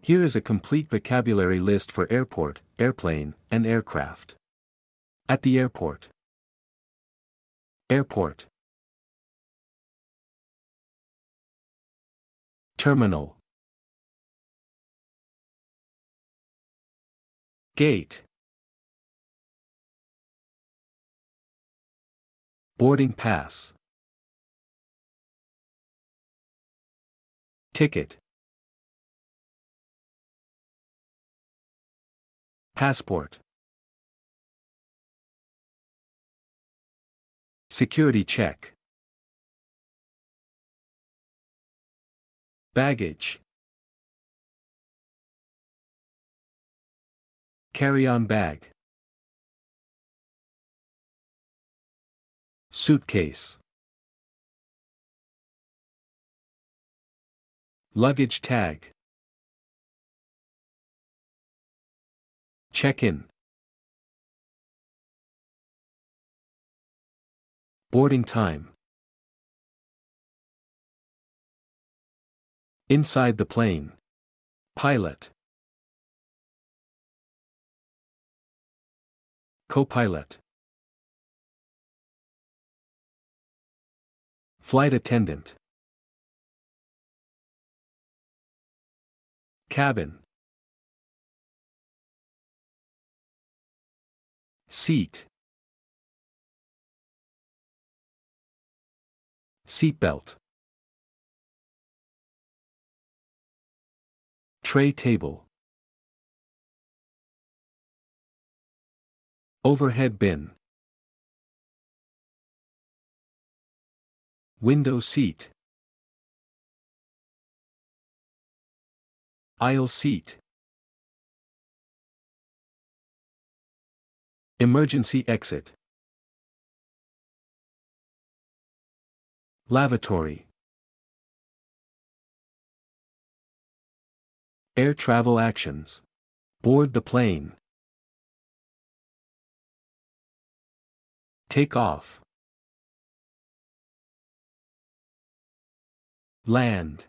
Here is a complete vocabulary list for airport, airplane, and aircraft. At the airport. Airport. Terminal. Gate. Boarding pass. Ticket. Passport. Security check. Baggage. Carry-on bag. Suitcase. Luggage tag. Check-in. Boarding time. Inside the plane. Pilot. Co-pilot. Flight attendant. Cabin. Seat. Seatbelt. Tray table. Overhead bin. Window seat. Aisle seat. Emergency exit. Lavatory. Air travel actions. Board the plane. Take off. Land.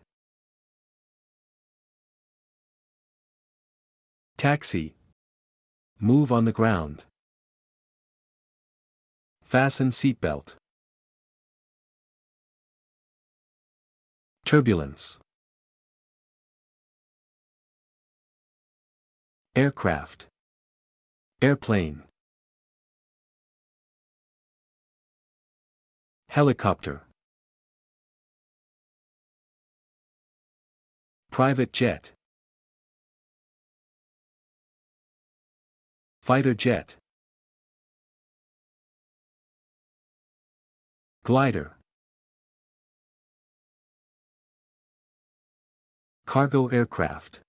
Taxi. Move on the ground. Fasten seatbelt. Turbulence. Aircraft. Airplane. Helicopter. Private jet. Fighter jet. Glider. Cargo aircraft.